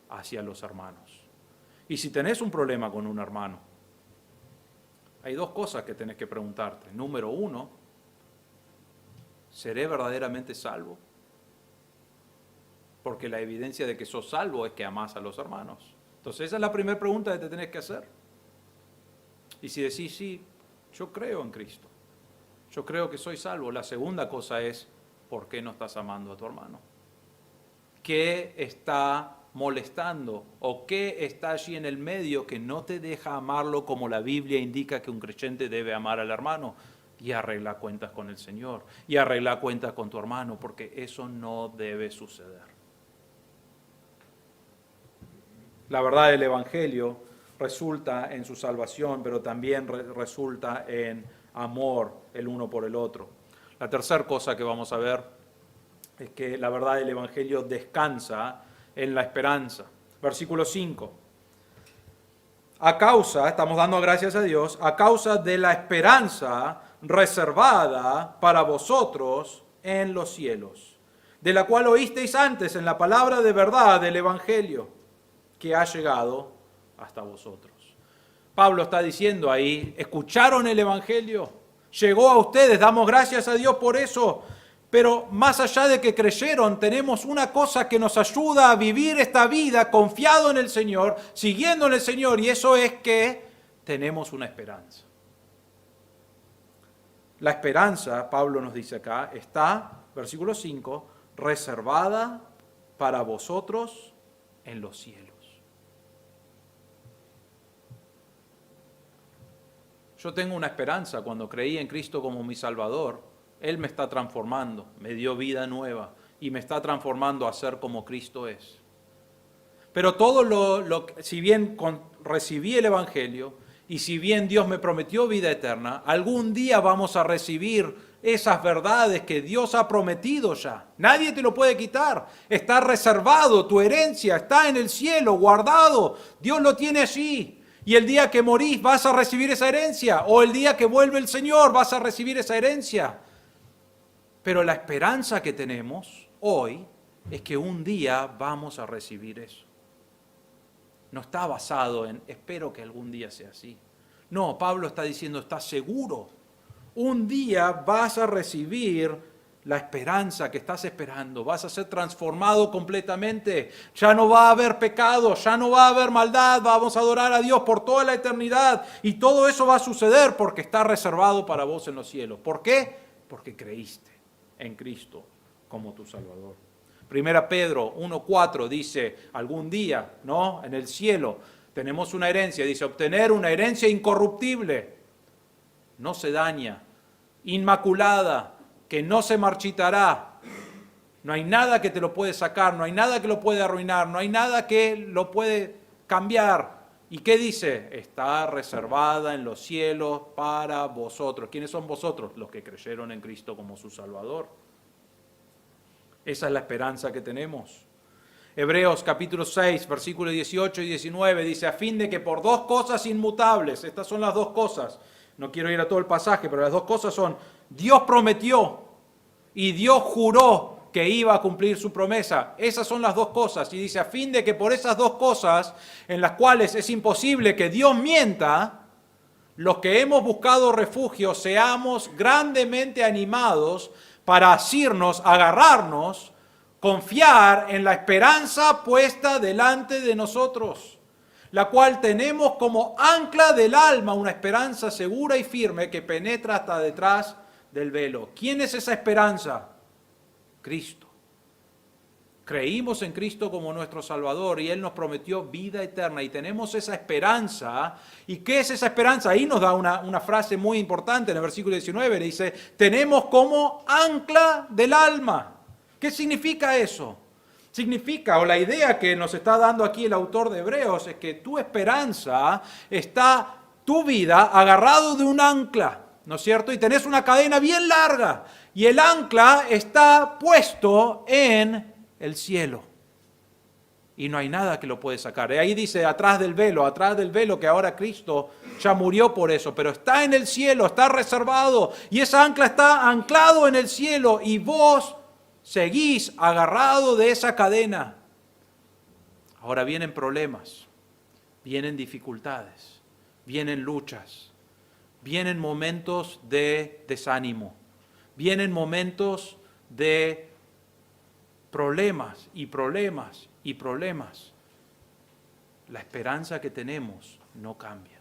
hacia los hermanos. Y si tenés un problema con un hermano, hay dos cosas que tenés que preguntarte. Número uno, ¿seré verdaderamente salvo? Porque la evidencia de que sos salvo es que amás a los hermanos. Entonces esa es la primera pregunta que te tenés que hacer. Y si decís, sí, yo creo en Cristo, yo creo que soy salvo. La segunda cosa es, ¿por qué no estás amando a tu hermano? ¿Qué está molestando o qué está allí en el medio que no te deja amarlo como la Biblia indica que un creyente debe amar al hermano? Y arregla cuentas con el Señor, y arregla cuentas con tu hermano, porque eso no debe suceder. La verdad del Evangelio resulta en su salvación, pero también resulta en amor el uno por el otro. La tercera cosa que vamos a ver es que la verdad del Evangelio descansa en la esperanza. Versículo 5. Estamos dando gracias a Dios, a causa de la esperanza reservada para vosotros en los cielos, de la cual oísteis antes en la palabra de verdad del Evangelio, que ha llegado hasta vosotros. Pablo está diciendo ahí, escucharon el Evangelio, llegó a ustedes, damos gracias a Dios por eso, pero más allá de que creyeron, tenemos una cosa que nos ayuda a vivir esta vida confiado en el Señor, siguiendo en el Señor, y eso es que tenemos una esperanza. La esperanza, Pablo nos dice acá, está, versículo 5, reservada para vosotros en los cielos. Yo tengo una esperanza cuando creí en Cristo como mi Salvador. Él me está transformando, me dio vida nueva y me está transformando a ser como Cristo es. Pero si bien recibí el Evangelio y si bien Dios me prometió vida eterna, algún día vamos a recibir esas verdades que Dios ha prometido ya. Nadie te lo puede quitar. Está reservado, tu herencia está en el cielo, guardado. Dios lo tiene allí. Y el día que morís vas a recibir esa herencia, o el día que vuelve el Señor vas a recibir esa herencia. Pero la esperanza que tenemos hoy es que un día vamos a recibir eso. No está basado en, espero que algún día sea así. No, Pablo está diciendo, estás seguro. Un día vas a recibir la esperanza que estás esperando. Vas a ser transformado completamente. Ya no va a haber pecado, ya no va a haber maldad. Vamos a adorar a Dios por toda la eternidad. Y todo eso va a suceder porque está reservado para vos en los cielos. ¿Por qué? Porque creíste en Cristo como tu Salvador. Primera Pedro 1:4 dice, algún día, ¿no? En el cielo tenemos una herencia, dice, obtener una herencia incorruptible, no se daña, inmaculada, que no se marchitará. No hay nada que te lo puede sacar, no hay nada que lo puede arruinar, no hay nada que lo puede cambiar. ¿Y qué dice? Está reservada en los cielos para vosotros. ¿Quiénes son vosotros? Los que creyeron en Cristo como su Salvador. Esa es la esperanza que tenemos. Hebreos capítulo 6, versículos 18 y 19 dice, a fin de que por dos cosas inmutables, estas son las dos cosas, no quiero ir a todo el pasaje, pero las dos cosas son, Dios prometió y Dios juró que iba a cumplir su promesa. Esas son las dos cosas. Y dice, a fin de que por esas dos cosas, en las cuales es imposible que Dios mienta, los que hemos buscado refugio seamos grandemente animados para asirnos, agarrarnos, confiar en la esperanza puesta delante de nosotros, la cual tenemos como ancla del alma, una esperanza segura y firme que penetra hasta detrás del velo. ¿Quién es esa esperanza? Cristo. Creímos en Cristo como nuestro Salvador y Él nos prometió vida eterna y tenemos esa esperanza. ¿Y qué es esa esperanza? Ahí nos da una frase muy importante en el versículo 19, le dice, tenemos como ancla del alma. ¿Qué significa eso? Significa, o la idea que nos está dando aquí el autor de Hebreos, es que tu esperanza está, tu vida, agarrado de un ancla, ¿no es cierto? Y tenés una cadena bien larga y el ancla está puesto en el cielo. Y no hay nada que lo puede sacar. Ahí dice, atrás del velo, que ahora Cristo ya murió por eso, pero está en el cielo, está reservado, y esa ancla está anclado en el cielo, y vos seguís agarrado de esa cadena. Ahora vienen problemas, vienen dificultades, vienen luchas, vienen momentos de desánimo, vienen momentos de problemas y problemas y problemas. La esperanza que tenemos no cambia.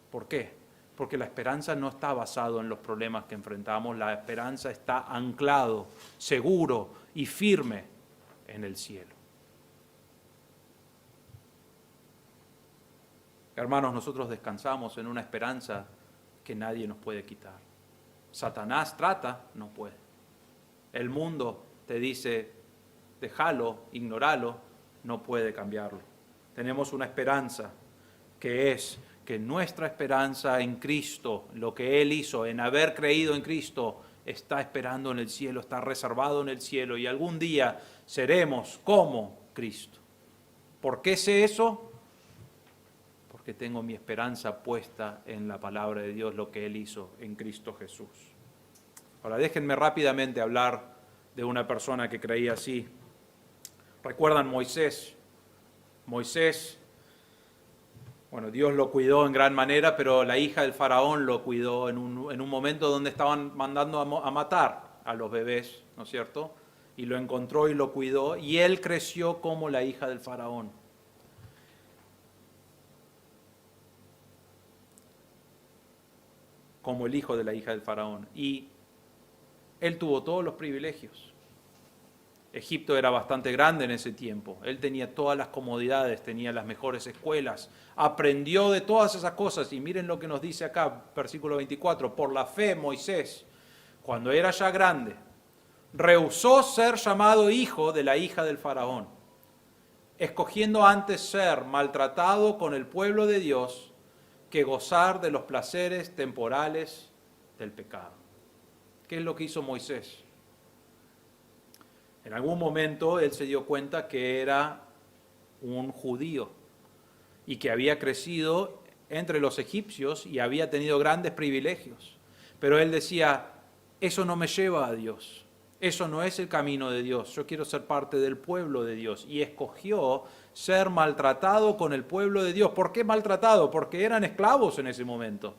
¿Por qué? Porque la esperanza no está basada en los problemas que enfrentamos, la esperanza está anclado, seguro y firme en el cielo. Hermanos, nosotros descansamos en una esperanza que nadie nos puede quitar. Satanás trata, no puede. El mundo te dice, déjalo, ignóralo, no puede cambiarlo. Tenemos una esperanza que es que nuestra esperanza en Cristo, lo que Él hizo, en haber creído en Cristo, está esperando en el cielo, está reservado en el cielo y algún día seremos como Cristo. ¿Por qué sé eso? Porque tengo mi esperanza puesta en la palabra de Dios, lo que Él hizo en Cristo Jesús. Ahora déjenme rápidamente hablar de una persona que creía así. ¿Recuerdan Moisés? Moisés, bueno, Dios lo cuidó en gran manera, pero la hija del faraón lo cuidó en un momento donde estaban mandando a matar a los bebés, ¿no es cierto? Y lo encontró y lo cuidó, y él creció como la hija del faraón. Como el hijo de la hija del faraón. Y él tuvo todos los privilegios. Egipto era bastante grande en ese tiempo. Él tenía todas las comodidades, tenía las mejores escuelas, aprendió de todas esas cosas. Y miren lo que nos dice acá, versículo 24. Por la fe, Moisés, cuando era ya grande, rehusó ser llamado hijo de la hija del faraón, escogiendo antes ser maltratado con el pueblo de Dios que gozar de los placeres temporales del pecado. ¿Qué es lo que hizo Moisés? En algún momento él se dio cuenta que era un judío y que había crecido entre los egipcios y había tenido grandes privilegios. Pero él decía, eso no me lleva a Dios, eso no es el camino de Dios, yo quiero ser parte del pueblo de Dios. Y escogió ser maltratado con el pueblo de Dios. ¿Por qué maltratado? Porque eran esclavos en ese momento.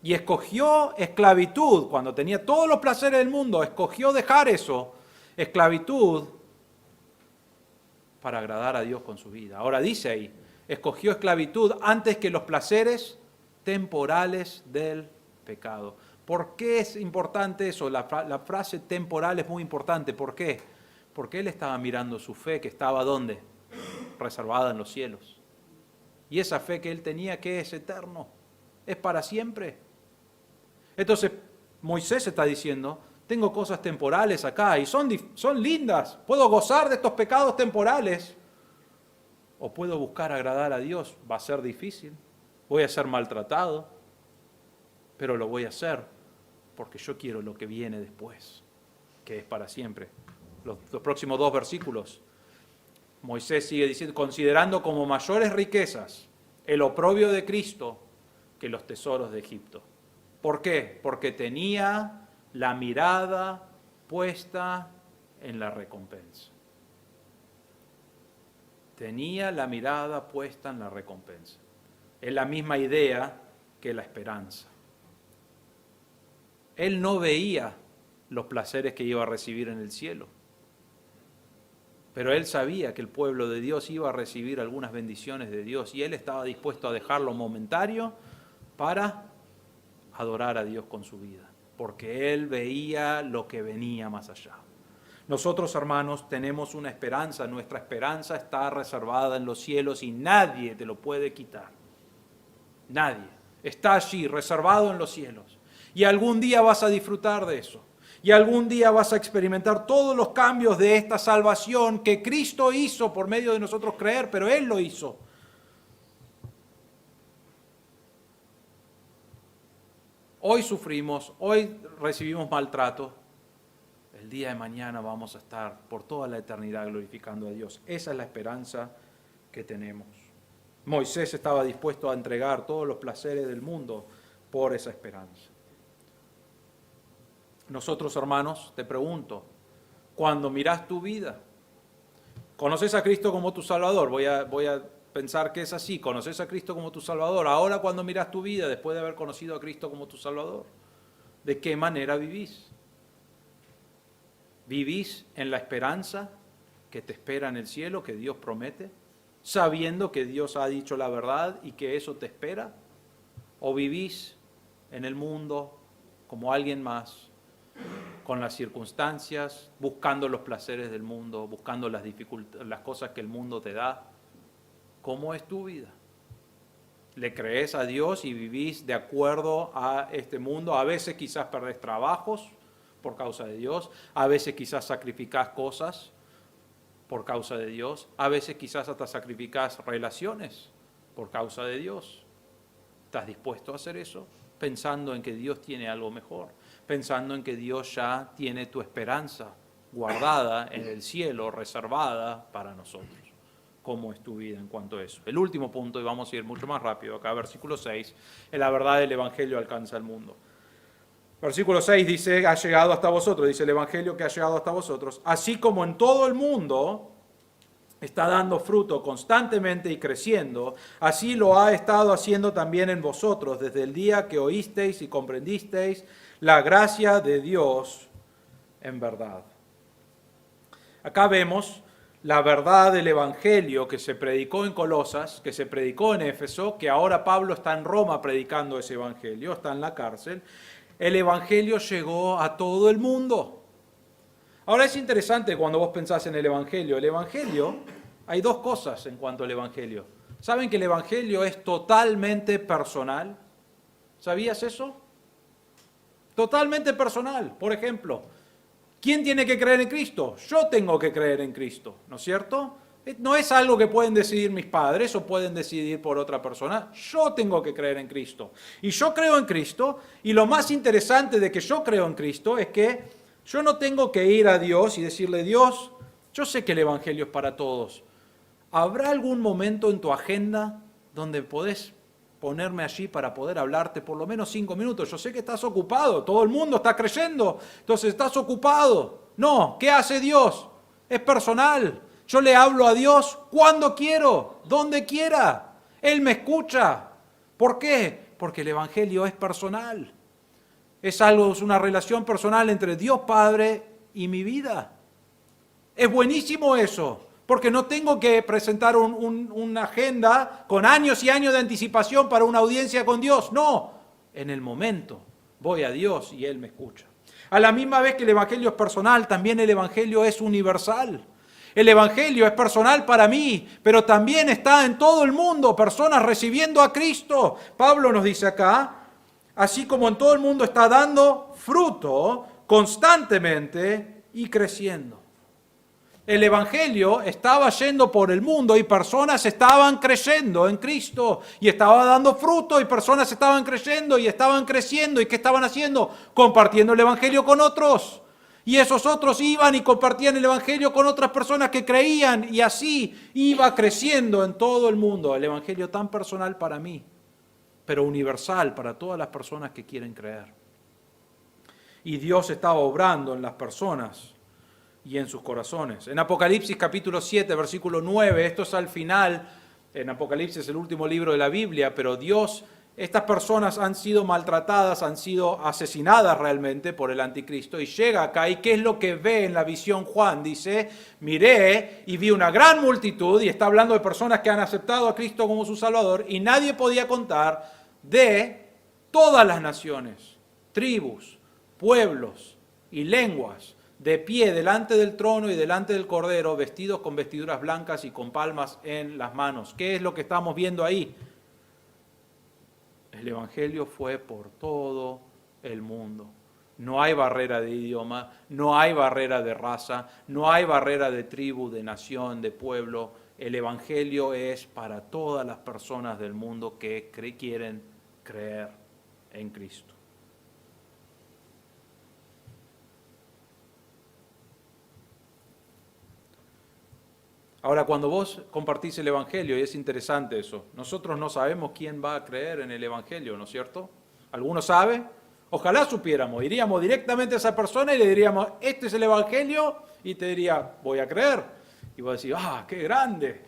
Y escogió esclavitud, cuando tenía todos los placeres del mundo, escogió dejar eso, esclavitud, para agradar a Dios con su vida. Ahora dice ahí, escogió esclavitud antes que los placeres temporales del pecado. ¿Por qué es importante eso? La frase temporal es muy importante. ¿Por qué? Porque él estaba mirando su fe, que estaba ¿dónde? Reservada en los cielos. Y esa fe que él tenía, que es eterno, es para siempre. Entonces, Moisés está diciendo, tengo cosas temporales acá y son lindas, puedo gozar de estos pecados temporales o puedo buscar agradar a Dios. Va a ser difícil, voy a ser maltratado, pero lo voy a hacer porque yo quiero lo que viene después, que es para siempre. Los próximos 2 versículos, Moisés sigue diciendo, considerando como mayores riquezas el oprobio de Cristo que los tesoros de Egipto. ¿Por qué? Porque tenía la mirada puesta en la recompensa. Tenía la mirada puesta en la recompensa. Es la misma idea que la esperanza. Él no veía los placeres que iba a recibir en el cielo, pero él sabía que el pueblo de Dios iba a recibir algunas bendiciones de Dios y él estaba dispuesto a dejar lo momentario para adorar a Dios con su vida, porque él veía lo que venía más allá. Nosotros, hermanos, tenemos una esperanza, nuestra esperanza está reservada en los cielos y nadie te lo puede quitar. Nadie. Está allí, reservado en los cielos. Y algún día vas a disfrutar de eso. Y algún día vas a experimentar todos los cambios de esta salvación que Cristo hizo por medio de nosotros creer, pero Él lo hizo. Hoy sufrimos, hoy recibimos maltrato. El día de mañana vamos a estar por toda la eternidad glorificando a Dios. Esa es la esperanza que tenemos. Moisés estaba dispuesto a entregar todos los placeres del mundo por esa esperanza. Nosotros, hermanos, te pregunto, cuando mirás tu vida, ¿conoces a Cristo como tu Salvador? Voy a pensar que es así, ¿conoces a Cristo como tu Salvador? Ahora cuando mirás tu vida, después de haber conocido a Cristo como tu Salvador, ¿de qué manera vivís? ¿Vivís en la esperanza que te espera en el cielo, que Dios promete, sabiendo que Dios ha dicho la verdad y que eso te espera? ¿O vivís en el mundo como alguien más, con las circunstancias, buscando los placeres del mundo, buscando las dificultades, las cosas que el mundo te da? ¿Cómo es tu vida? ¿Le crees a Dios y vivís de acuerdo a este mundo? A veces quizás perdés trabajos por causa de Dios, a veces quizás sacrificás cosas por causa de Dios, a veces quizás hasta sacrificás relaciones por causa de Dios. ¿Estás dispuesto a hacer eso? Pensando en que Dios tiene algo mejor. pensando en que Dios ya tiene tu esperanza guardada en el cielo, reservada para nosotros. ¿Cómo es tu vida en cuanto a eso? El último punto, y vamos a ir mucho más rápido acá, versículo 6, es la verdad del Evangelio alcanza el mundo. Versículo 6 dice, ha llegado hasta vosotros, dice el Evangelio que ha llegado hasta vosotros, así como en todo el mundo está dando fruto constantemente y creciendo, así lo ha estado haciendo también en vosotros, desde el día que oísteis y comprendisteis la gracia de Dios en verdad. Acá vemos la verdad del Evangelio que se predicó en Colosas, que se predicó en Éfeso, que ahora Pablo está en Roma predicando ese Evangelio, está en la cárcel. El Evangelio llegó a todo el mundo. Ahora es interesante cuando vos pensás en el Evangelio. El Evangelio, hay dos cosas en cuanto al Evangelio. ¿Saben que el Evangelio es totalmente personal? ¿Sabías eso? Totalmente personal. Por ejemplo, ¿quién tiene que creer en Cristo? Yo tengo que creer en Cristo, ¿no es cierto? No es algo que pueden decidir mis padres o pueden decidir por otra persona. Yo tengo que creer en Cristo. Y yo creo en Cristo, y lo más interesante de que yo creo en Cristo es que yo no tengo que ir a Dios y decirle, Dios, yo sé que el Evangelio es para todos. ¿Habrá algún momento en tu agenda donde podés ponerme allí para poder hablarte por lo menos 5 minutos? Yo sé que estás ocupado, todo el mundo está creyendo, entonces estás ocupado. No, ¿qué hace Dios? Es personal. Yo le hablo a Dios cuando quiero, donde quiera. Él me escucha. ¿Por qué? Porque el Evangelio es personal. Es una relación personal entre Dios Padre y mi vida. Es buenísimo eso, porque no tengo que presentar una agenda con años y años de anticipación para una audiencia con Dios. No, en el momento voy a Dios y Él me escucha. A la misma vez que el Evangelio es personal, también el Evangelio es universal. El Evangelio es personal para mí, pero también está en todo el mundo, personas recibiendo a Cristo. Pablo nos dice acá, así como en todo el mundo está dando fruto constantemente y creciendo. El Evangelio estaba yendo por el mundo y personas estaban creyendo en Cristo y estaba dando fruto y personas estaban creyendo y estaban creciendo. ¿Y qué estaban haciendo? Compartiendo el Evangelio con otros. Y esos otros iban y compartían el Evangelio con otras personas que creían y así iba creciendo en todo el mundo. El Evangelio tan personal para mí, pero universal para todas las personas que quieren creer. Y Dios estaba obrando en las personas y en sus corazones. En Apocalipsis capítulo 7, versículo 9, esto es al final, en Apocalipsis el último libro de la Biblia, pero estas personas han sido maltratadas, han sido asesinadas realmente por el anticristo, y llega acá, ¿y qué es lo que ve en la visión Juan? Dice, miré y vi una gran multitud, y está hablando de personas que han aceptado a Cristo como su Salvador, y nadie podía contar, de todas las naciones, tribus, pueblos y lenguas, de pie delante del trono y delante del Cordero, vestidos con vestiduras blancas y con palmas en las manos. ¿Qué es lo que estamos viendo ahí? El Evangelio fue por todo el mundo. No hay barrera de idioma, no hay barrera de raza, no hay barrera de tribu, de nación, de pueblo. El Evangelio es para todas las personas del mundo que quieren creer en Cristo. Ahora, cuando vos compartís el Evangelio, y es interesante eso, nosotros no sabemos quién va a creer en el Evangelio, ¿no es cierto? ¿Alguno sabe? Ojalá supiéramos, iríamos directamente a esa persona y le diríamos, este es el Evangelio, y te diría, voy a creer. Y vos decís, qué grande,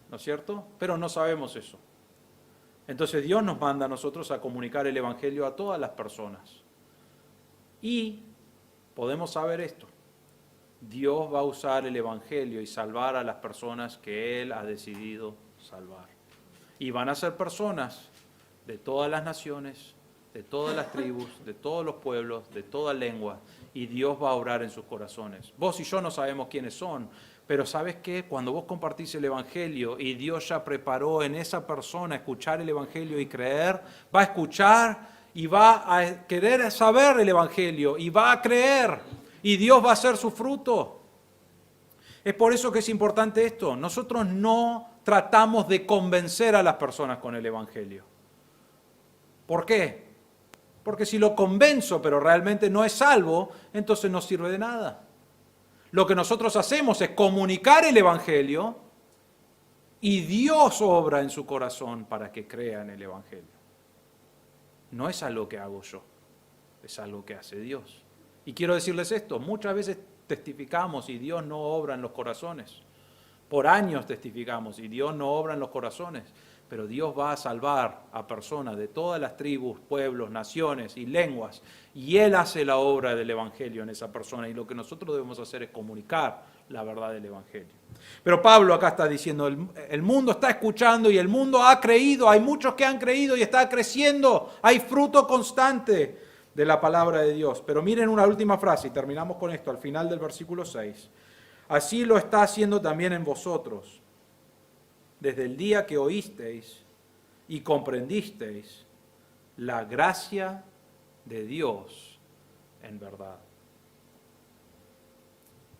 ¿no es cierto? Pero no sabemos eso. Entonces Dios nos manda a nosotros a comunicar el Evangelio a todas las personas. Y podemos saber esto. Dios va a usar el Evangelio y salvar a las personas que Él ha decidido salvar. Y van a ser personas de todas las naciones, de todas las tribus, de todos los pueblos, de toda lengua, y Dios va a obrar en sus corazones. Vos y yo no sabemos quiénes son, pero ¿sabes qué? Cuando vos compartís el Evangelio y Dios ya preparó en esa persona escuchar el Evangelio y creer, va a escuchar y va a querer saber el Evangelio y va a creer. Y Dios va a hacer su fruto. Es por eso que es importante esto. Nosotros no tratamos de convencer a las personas con el Evangelio. ¿Por qué? Porque si lo convenzo, pero realmente no es salvo, entonces no sirve de nada. Lo que nosotros hacemos es comunicar el Evangelio y Dios obra en su corazón para que crea en el Evangelio. No es algo que hago yo, es algo que hace Dios. Y quiero decirles esto, muchas veces testificamos y Dios no obra en los corazones. Por años testificamos y Dios no obra en los corazones. Pero Dios va a salvar a personas de todas las tribus, pueblos, naciones y lenguas. Y Él hace la obra del Evangelio en esa persona. Y lo que nosotros debemos hacer es comunicar la verdad del Evangelio. Pero Pablo acá está diciendo, el mundo está escuchando y el mundo ha creído. Hay muchos que han creído y está creciendo. Hay fruto constante de la palabra de Dios. Pero miren una última frase y terminamos con esto al final del versículo 6. Así lo está haciendo también en vosotros, desde el día que oísteis y comprendisteis la gracia de Dios en verdad.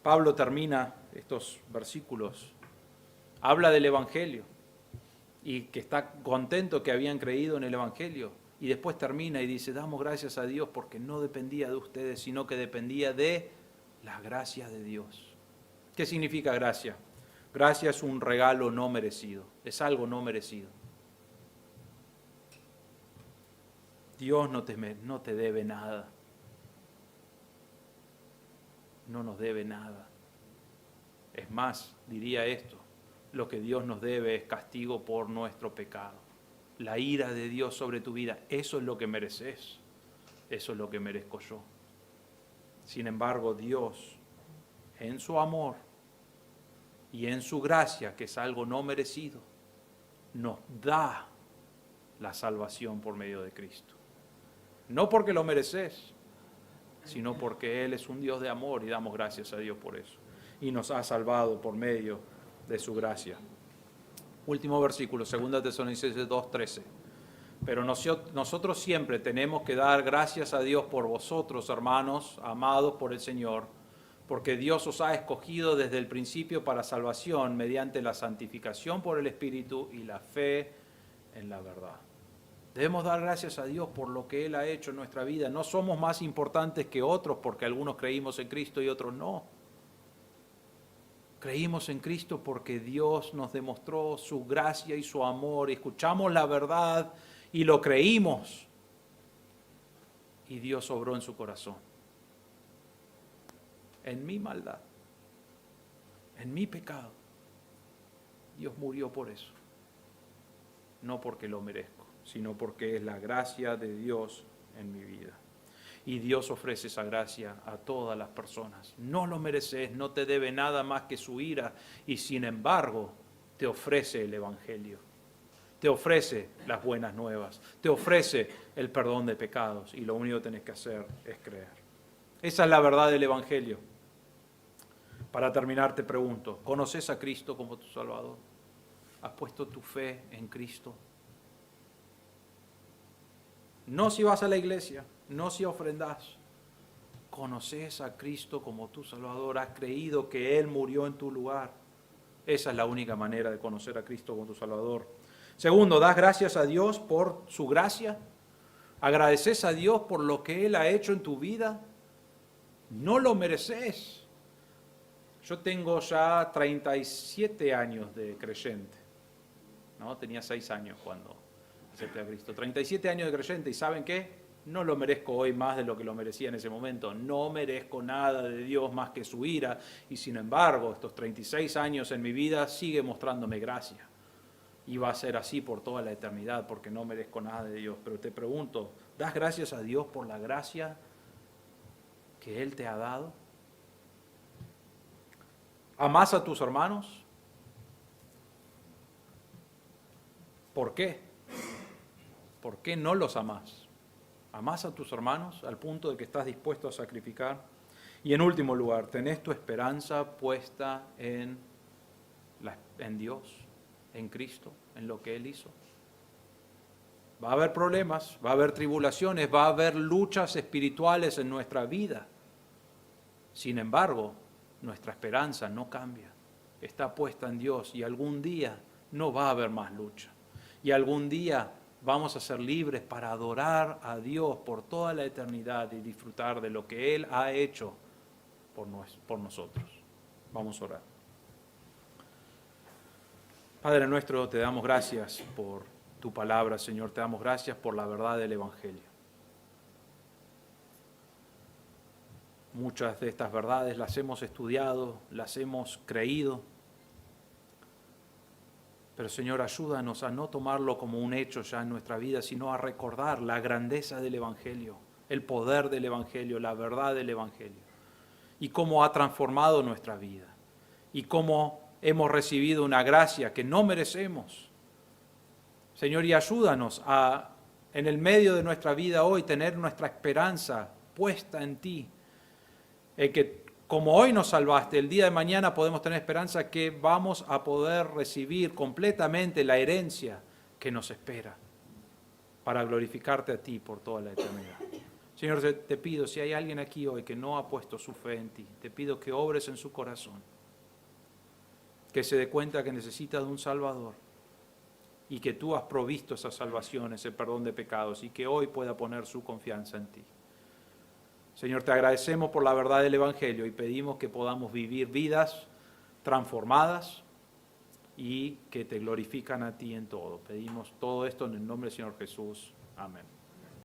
Pablo termina estos versículos, habla del Evangelio y que está contento que habían creído en el Evangelio. Y después termina y dice, damos gracias a Dios porque no dependía de ustedes, sino que dependía de la gracia de Dios. ¿Qué significa gracia? Gracia es un regalo no merecido, es algo no merecido. Dios no te debe nada, no nos debe nada. Es más, diría esto, lo que Dios nos debe es castigo por nuestro pecado. La ira de Dios sobre tu vida, eso es lo que mereces, eso es lo que merezco yo. Sin embargo, Dios, en su amor y en su gracia, que es algo no merecido, nos da la salvación por medio de Cristo. No porque lo mereces, sino porque Él es un Dios de amor y damos gracias a Dios por eso. Y nos ha salvado por medio de su gracia. Último versículo, 2 Tesalonicenses 2:13. Pero nosotros siempre tenemos que dar gracias a Dios por vosotros, hermanos, amados por el Señor, porque Dios os ha escogido desde el principio para salvación mediante la santificación por el Espíritu y la fe en la verdad. Debemos dar gracias a Dios por lo que Él ha hecho en nuestra vida. No somos más importantes que otros porque algunos creímos en Cristo y otros no. Creímos en Cristo porque Dios nos demostró su gracia y su amor. Escuchamos la verdad y lo creímos. Y Dios obró en su corazón. En mi maldad, en mi pecado, Dios murió por eso. No porque lo merezco, sino porque es la gracia de Dios en mi vida. Y Dios ofrece esa gracia a todas las personas. No lo mereces, no te debe nada más que su ira, y sin embargo te ofrece el Evangelio. Te ofrece las buenas nuevas, te ofrece el perdón de pecados, y lo único que tenés que hacer es creer. Esa es la verdad del Evangelio. Para terminar te pregunto, ¿conoces a Cristo como tu Salvador? ¿Has puesto tu fe en Cristo? No si vas a la iglesia, no si ofrendás. ¿Conoces a Cristo como tu Salvador? ¿Has creído que Él murió en tu lugar? Esa es la única manera de conocer a Cristo como tu Salvador. Segundo, ¿das gracias a Dios por su gracia? ¿Agradeces a Dios por lo que Él ha hecho en tu vida? No lo mereces. Yo tengo ya 37 años de creyente, ¿no? Tenía 6 años cuando acepté a Cristo. 37 años de creyente, ¿y saben qué? No lo merezco hoy más de lo que lo merecía en ese momento. No merezco nada de Dios más que su ira, y sin embargo, estos 36 años en mi vida sigue mostrándome gracia. Y va a ser así por toda la eternidad, porque no merezco nada de Dios. Pero te pregunto, ¿das gracias a Dios por la gracia que Él te ha dado? ¿Amás a tus hermanos? ¿Por qué? ¿Por qué no los amás? ¿Amás a tus hermanos al punto de que estás dispuesto a sacrificar? Y en último lugar, ¿tenés tu esperanza puesta en Dios, en Cristo, en lo que Él hizo? Va a haber problemas, va a haber tribulaciones, va a haber luchas espirituales en nuestra vida. Sin embargo, nuestra esperanza no cambia, está puesta en Dios, y algún día no va a haber más lucha. Y algún día vamos a ser libres para adorar a Dios por toda la eternidad y disfrutar de lo que Él ha hecho por nosotros. Vamos a orar. Padre nuestro, te damos gracias por tu palabra, Señor. Te damos gracias por la verdad del Evangelio. Muchas de estas verdades las hemos estudiado, las hemos creído. Pero Señor, ayúdanos a no tomarlo como un hecho ya en nuestra vida, sino a recordar la grandeza del Evangelio, el poder del Evangelio, la verdad del Evangelio, y cómo ha transformado nuestra vida, y cómo hemos recibido una gracia que no merecemos. Señor, y ayúdanos a, en el medio de nuestra vida hoy, tener nuestra esperanza puesta en ti, que como hoy nos salvaste, el día de mañana podemos tener esperanza que vamos a poder recibir completamente la herencia que nos espera para glorificarte a ti por toda la eternidad. Señor, te pido, si hay alguien aquí hoy que no ha puesto su fe en ti, te pido que obres en su corazón, que se dé cuenta que necesita de un Salvador y que tú has provisto esa salvación, ese perdón de pecados, y que hoy pueda poner su confianza en ti. Señor, te agradecemos por la verdad del Evangelio y pedimos que podamos vivir vidas transformadas y que te glorifican a ti en todo. Pedimos todo esto en el nombre del Señor Jesús. Amén.